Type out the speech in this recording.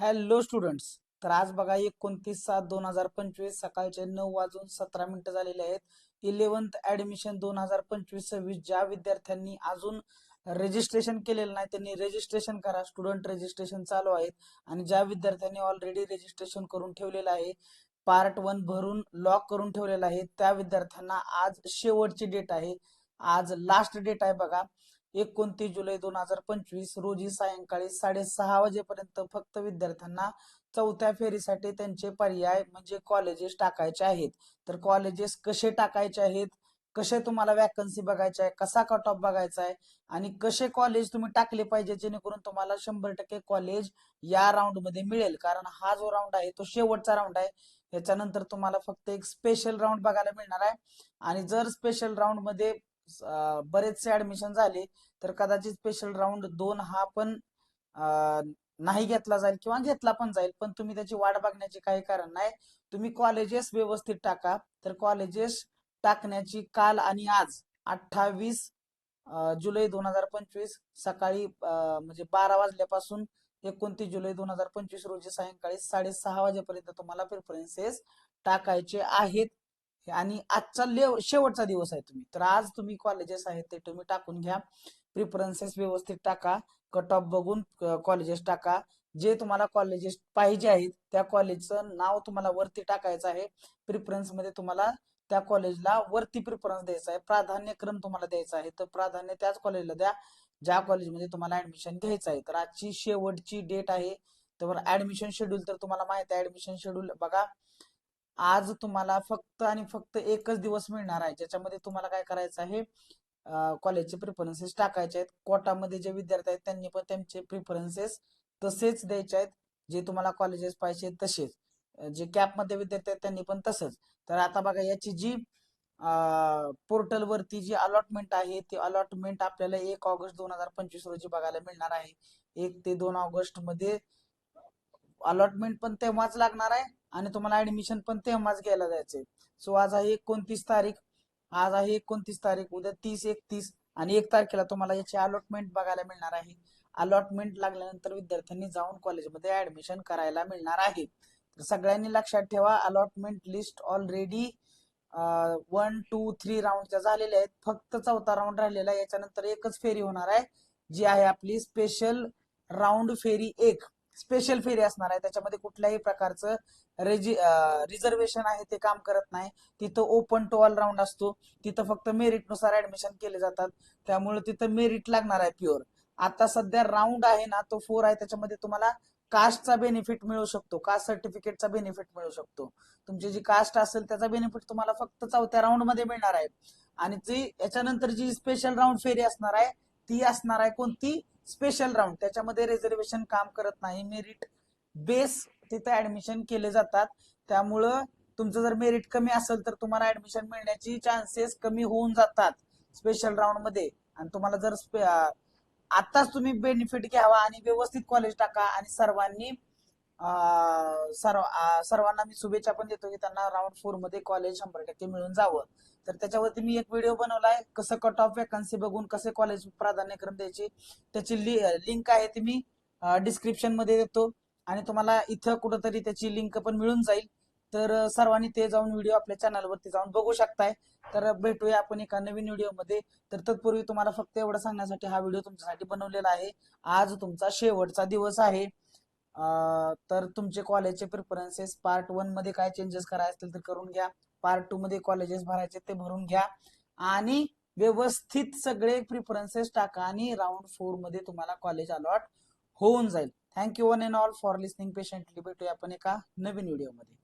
Hello students. तर आज बघा 29/7/2025 सकाळचे 9:17 झालेले आहेत. 11th ऍडमिशन 2025-26 ज्या विद्यार्थ्यांनी अजून रजिस्ट्रेशन केलेलं नाही त्यांनी रजिस्ट्रेशन करा. स्टुडंट रजिस्ट्रेशन चालू आहेत आणि ज्या विद्यार्थ्यांनी ऑलरेडी रजिस्ट्रेशन करून ठेवलेलं आहे, पार्ट 1 भरून लॉक करून ठेवलेलं आहे, त्या विद्यार्थ्यांना आज शेवटची डेट आहे. आज लास्ट डेट आहे बघा. 29 जुलै 2025 रोजी सायंकाळी 6:30 वाजेपर्यंत फक्त विद्यार्थ्यांना चौथ्या फेरीसाठी त्यांचे पर्याय म्हणजे कॉलेजेस टाकायचे आहेत. तर कॉलेजेस कसे टाकायचे आहेत, कसे तुम्हाला वॅकन्सी बघायची आहे, कसा कट ऑफ बघायचा आहे आणि कसे कॉलेज तुम्ही टाकले पाहिजे जेणेकरून तुम्हाला 100% कॉलेज या राऊंड मध्ये मिळेल. कारण हा जो राऊंड आहे तो शेवटचा राऊंड आहे. याच्यानंतर तुम्हाला फक्त एक स्पेशल राऊंड बघायला मिळणार आहे आणि जर स्पेशल राऊंड मध्ये बरेचसे ऍडमिशन झाले तर कदाचित स्पेशल राऊंड 2 हा पण नाही घेतला जाईल किंवा घेतला पण जाईल, पण तुम्ही त्याची वाट बघण्याचे काही कारण नाही. तुम्ही कॉलेजेस व्यवस्थित टाका. तर कॉलेजेस टाकण्याची काल आणि आज 28 जुलै 2025 सकाळी म्हणजे 12 वाजल्यापासून 29 जुलै 2025 रोजी सायंकाळी 6:30 वाजेपर्यंत तुम्हाला प्रेफरन्सेस टाकायचे आहेत आणि आजचा शेवटचा दिवस आहे. तर आज तुम्ही कॉलेजेस आहेत ते तुम्ही टाकून घ्या. प्रिफरन्सेस व्यवस्थित टाका, कट ऑफ बघून कॉलेजेस टाका. जे तुम्हाला कॉलेजेस पाहिजे आहेत त्या कॉलेजचं नाव तुम्हाला वरती टाकायचं आहे. प्रिफरन्स मध्ये तुम्हाला त्या कॉलेजला वरती प्रिफरन्स द्यायचा आहे, प्राधान्यक्रम तुम्हाला द्यायचा आहे. तर प्राधान्य त्याच कॉलेजला द्या ज्या कॉलेजमध्ये तुम्हाला ऍडमिशन घ्यायचं आहे. तर आजची शेवटची डेट आहे. तर ऍडमिशन शेड्यूल तर तुम्हाला माहिती आहे. ऍडमिशन शेड्यूल बघा. आज तुम्हाला फक्त आणि फक्त एकच दिवस मिळणार आहे ज्याच्यामध्ये तुम्हाला काय करायचं आहे, कॉलेजचे प्रिफरन्सेस टाकायचे आहेत. कोटामध्ये जे विद्यार्थी आहेत त्यांनी पण त्यांचे प्रिफरन्सेस तसेच द्यायचे आहेत, जे तुम्हाला कॉलेजेस पाहिजे तसेच. जे कॅपमध्ये विद्यार्थी आहेत त्यांनी पण तसंच. तर आता बघा याची जी पोर्टल वरती जी अलॉटमेंट आहे ती अलॉटमेंट आपल्याला 1 ऑगस्ट 2025 रोजी बघायला मिळणार आहे. 1 ते 2 ऑगस्ट मध्ये अलॉटमेंट पण तेव्हाच लागणार आहे आणि तुम्हाला ऍडमिशन पण तेव्हाच घ्यायला जायचंय. सो आज आहे 29 तारीख. आज आहे 29 तारीख, उद्या 30, 31 आणि 1 तारखेला तुम्हाला याची अलॉटमेंट बघायला मिळणार आहे. अलॉटमेंट लागल्यानंतर विद्यार्थ्यांनी जाऊन कॉलेजमध्ये ऍडमिशन करायला मिळणार आहे. तर सगळ्यांनी लक्षात ठेवा, अलॉटमेंट लिस्ट ऑलरेडी 1, 2, 3 राऊंडच्या झालेल्या आहेत. फक्त चौथा राऊंड राहिलेला आहे. याच्यानंतर एकच फेरी होणार आहे जी आहे आपली स्पेशल राऊंड फेरी 1. स्पेशल फेरी असणार आहे. त्याच्यामध्ये कुठल्याही प्रकारचं रिझर्वेशन आहे ते काम करत नाही. तिथं ओपन टू ऑल राऊंड असतो. तिथं फक्त मेरिटनुसार ऍडमिशन केले जातात. त्यामुळे तिथं मेरिट लागणार आहे प्युअर. आता सध्या राऊंड आहे ना तो 4 आहे. त्याच्यामध्ये तुम्हाला कास्टचा बेनिफिट मिळू शकतो, कास्ट सर्टिफिकेटचा बेनिफिट मिळू शकतो. तुमची जी कास्ट असेल त्याचा बेनिफिट तुम्हाला फक्त चौथ्या राऊंड मध्ये मिळणार आहे. आणि जी याच्यानंतर जी स्पेशल राऊंड फेरी असणार आहे ती असणार आहे कोणती, स्पेशल राऊंड. त्याच्यामध्ये रिझर्वेशन काम करत नाही, मेरिट बेस तिथे ऍडमिशन केले जातात. त्यामुळं तुमचं जर मेरिट कमी असेल तर तुम्हाला ऍडमिशन मिळण्याची चान्सेस कमी होऊन जातात स्पेशल राऊंड मध्ये. आणि तुम्हाला जर आताच तुम्ही बेनिफिट घ्यावा आणि व्यवस्थित कॉलेज टाका आणि सर्वांना मी शुभेच्छा पण देतो की त्यांना राऊंड 4 मध्ये कॉलेज 100% मिळून जावं. तर त्याच्यावरती मी एक व्हिडिओ बनवलाय, कसं कट ऑफ वॅकन्सी बघून कसे कॉलेज प्राधान्यक्रम द्यायचे. त्याची लिंक आहे ती मी डिस्क्रिप्शन मध्ये देतो आणि तुम्हाला इथं कुठंतरी त्याची लिंक पण मिळून जाईल. तर सर्वांनी ते जाऊन व्हिडिओ आपल्या चॅनलवरती जाऊन बघू शकताय. तर भेटूया आपण एका नवीन व्हिडिओमध्ये. तर तत्पूर्वी तुम्हाला फक्त एवढं सांगण्यासाठी हा व्हिडिओ तुमच्यासाठी बनवलेला आहे. आज तुमचा शेवटचा दिवस आहे. तर तुमचे कॉलेजचे प्रिफरन्सेस पार्ट 1 मध्ये काय चेंजेस करायचे असतील तर करून घ्या. पार्ट 2 मध्ये कॉलेजेस भरायचे ते भरून घ्या आणि व्यवस्थित सगळे प्रिफरन्सेस टाका आणि राऊंड 4 मध्ये तुम्हाला कॉलेज अलॉट होऊन जाईल. Thank you one and all for listening patiently. भेटूया आपण एका नवीन व्हिडिओमध्ये.